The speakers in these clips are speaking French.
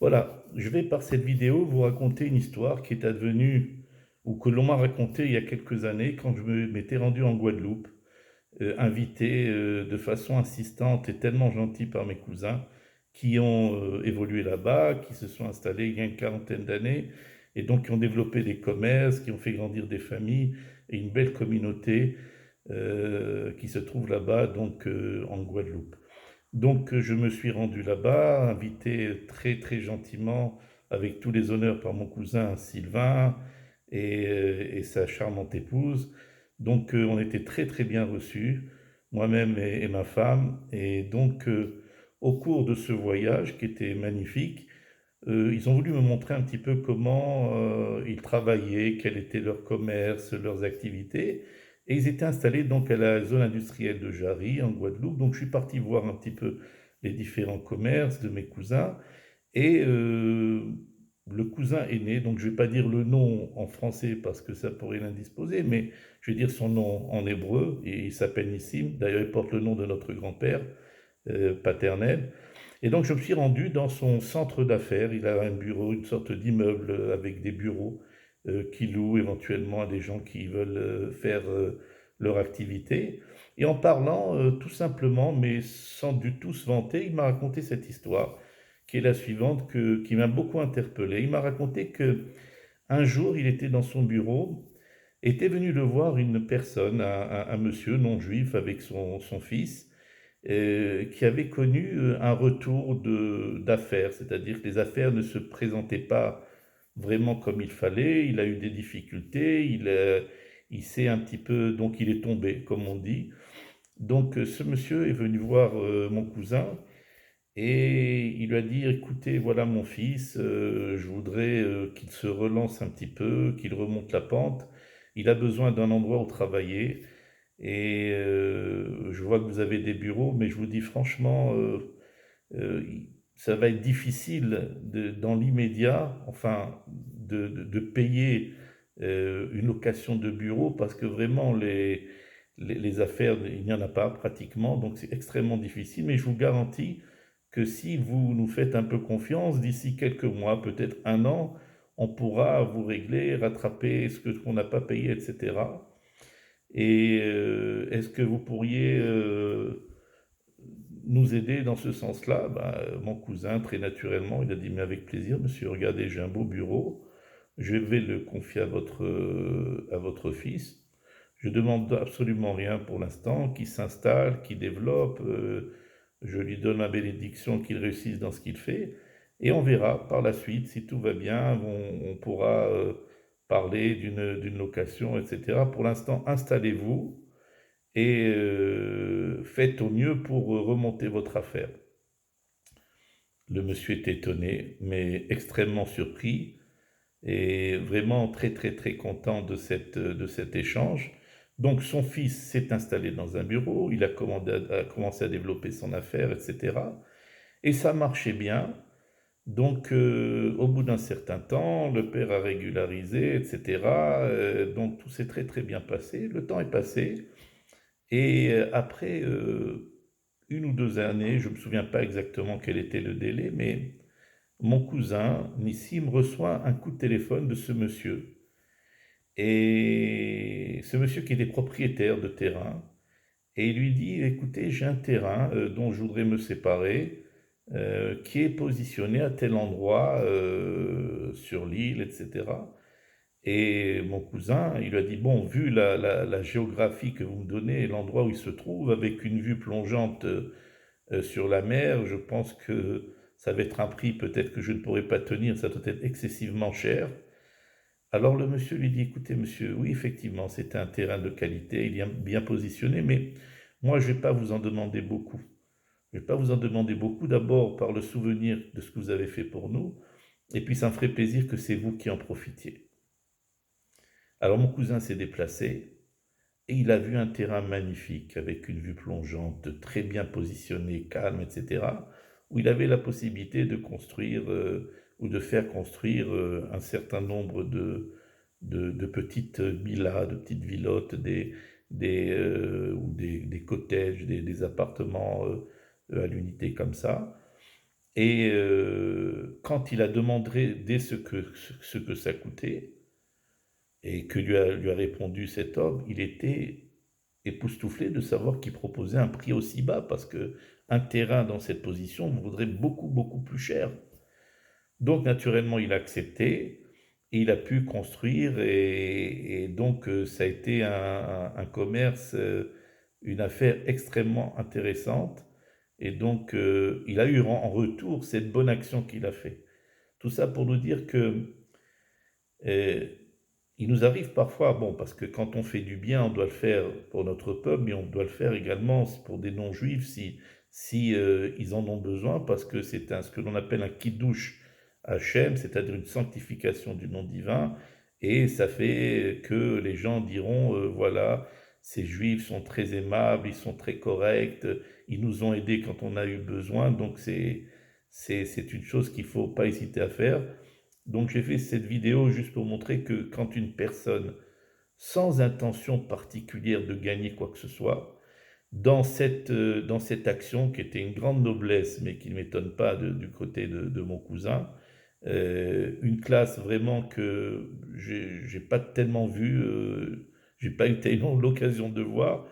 Voilà, je vais par cette vidéo vous raconter une histoire qui est advenue ou que l'on m'a racontée il y a quelques années quand je m'étais rendu en Guadeloupe, invité de façon insistante et tellement gentil par mes cousins qui ont évolué là-bas, qui se sont installés il y a une quarantaine d'années et donc qui ont développé des commerces, qui ont fait grandir des familles et une belle communauté qui se trouve là-bas, donc en Guadeloupe. Donc, je me suis rendu là-bas, invité très, très gentiment, avec tous les honneurs par mon cousin Sylvain et sa charmante épouse. Donc, on était très, très bien reçus, moi-même et ma femme. Et donc, au cours de ce voyage qui était magnifique, ils ont voulu me montrer un petit peu comment ils travaillaient, quel était leur commerce, leurs activités. Et ils étaient installés donc à la zone industrielle de Jarry, en Guadeloupe. Donc je suis parti voir un petit peu les différents commerces de mes cousins. Et le cousin aîné, donc je ne vais pas dire le nom en français parce que ça pourrait l'indisposer, mais je vais dire son nom en hébreu, et il s'appelle Nissim. D'ailleurs, il porte le nom de notre grand-père paternel. Et donc, je me suis rendu dans son centre d'affaires. Il a un bureau, une sorte d'immeuble avec des bureaux qu'il loue éventuellement à des gens qui veulent faire leur activité. Et en parlant tout simplement, mais sans du tout se vanter, il m'a raconté cette histoire qui est la suivante, qui m'a beaucoup interpellé. Il m'a raconté que un jour, il était dans son bureau, était venu le voir une personne, un monsieur non juif avec son fils, qui avait connu un retour d'affaires, c'est-à-dire que les affaires ne se présentaient pas vraiment comme il fallait, il a eu des difficultés, il s'est un petit peu, donc il est tombé, comme on dit. Donc ce monsieur est venu voir mon cousin et il lui a dit, écoutez, voilà mon fils, je voudrais qu'il se relance un petit peu, qu'il remonte la pente. Il a besoin d'un endroit où travailler. Et je vois que vous avez des bureaux, mais je vous dis franchement, ça va être difficile dans l'immédiat, enfin, de payer une location de bureau parce que vraiment les affaires, il n'y en a pas pratiquement, donc c'est extrêmement difficile. Mais je vous garantis que si vous nous faites un peu confiance, d'ici quelques mois, peut-être un an, on pourra vous régler, rattraper ce qu'on n'a pas payé, etc. Et est-ce que vous pourriez nous aider dans ce sens-là? Mon cousin, très naturellement, il a dit, mais avec plaisir, monsieur, regardez, j'ai un beau bureau, je vais le confier à votre fils. Je demande absolument rien pour l'instant, qu'il s'installe, qu'il développe, je lui donne ma bénédiction qu'il réussisse dans ce qu'il fait, et on verra par la suite, si tout va bien, on pourra parler d'une location, etc. Pour l'instant, installez-vous et faites au mieux pour remonter votre affaire. Le monsieur est étonné, mais extrêmement surpris et vraiment très très très content de cet échange. Donc son fils s'est installé dans un bureau, il a commencé à développer son affaire, etc. Et ça marchait bien. Donc au bout d'un certain temps, le père a régularisé, etc. Donc tout s'est très très bien passé. Le temps est passé. Et après une ou deux années, je ne me souviens pas exactement quel était le délai, mais mon cousin, Nissim, reçoit un coup de téléphone de ce monsieur. Et ce monsieur qui était propriétaire de terrain, et il lui dit, écoutez, j'ai un terrain dont je voudrais me séparer, qui est positionné à tel endroit sur l'île, etc. Et mon cousin, il lui a dit, bon, vu la géographie que vous me donnez et l'endroit où il se trouve, avec une vue plongeante sur la mer, je pense que ça va être un prix peut-être que je ne pourrai pas tenir, ça doit être excessivement cher. Alors le monsieur lui dit, écoutez monsieur, oui effectivement c'est un terrain de qualité, il est bien positionné, mais moi je ne vais pas vous en demander beaucoup. Je ne vais pas vous en demander beaucoup, d'abord par le souvenir de ce que vous avez fait pour nous, et puis ça me ferait plaisir que c'est vous qui en profitiez. Alors mon cousin s'est déplacé, et il a vu un terrain magnifique, avec une vue plongeante, très bien positionné, calme, etc., où il avait la possibilité de construire ou de faire construire un certain nombre de petites villas, de petites villottes, des cottages, des appartements à l'unité comme ça. Et quand il a demandé ce que ça coûtait, et que lui a répondu cet homme, il était époustouflé de savoir qu'il proposait un prix aussi bas, parce que un terrain dans cette position vaudrait beaucoup, beaucoup plus cher. Donc naturellement, il a accepté, et il a pu construire, et donc ça a été un commerce, une affaire extrêmement intéressante, et donc il a eu en retour cette bonne action qu'il a fait. Tout ça pour nous dire que euh, il nous arrive parfois, bon, parce que quand on fait du bien, on doit le faire pour notre peuple, mais on doit le faire également pour des non-juifs si ils en ont besoin, parce que c'est ce que l'on appelle un kiddush Hachem, c'est-à-dire une sanctification du nom divin, et ça fait que les gens diront, voilà, ces juifs sont très aimables, ils sont très corrects, ils nous ont aidés quand on a eu besoin, donc c'est une chose qu'il ne faut pas hésiter à faire. Donc j'ai fait cette vidéo juste pour montrer que quand une personne, sans intention particulière de gagner quoi que ce soit, dans cette action qui était une grande noblesse, mais qui ne m'étonne pas du côté de mon cousin, une classe vraiment que j'ai pas tellement vu, j'ai pas eu tellement l'occasion de voir,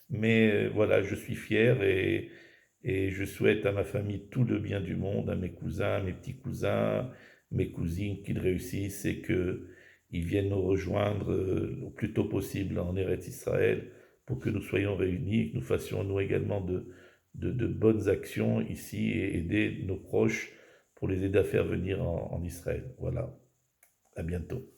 mais voilà, je suis fier, et je souhaite à ma famille tout le bien du monde, à mes cousins, mes petits cousins, mes cousines, qu'ils réussissent et qu'ils viennent nous rejoindre le plus tôt possible en Eretz Israël, pour que nous soyons réunis et que nous fassions nous également de bonnes actions ici, et aider nos proches pour les aider à faire venir en Israël. Voilà, à bientôt.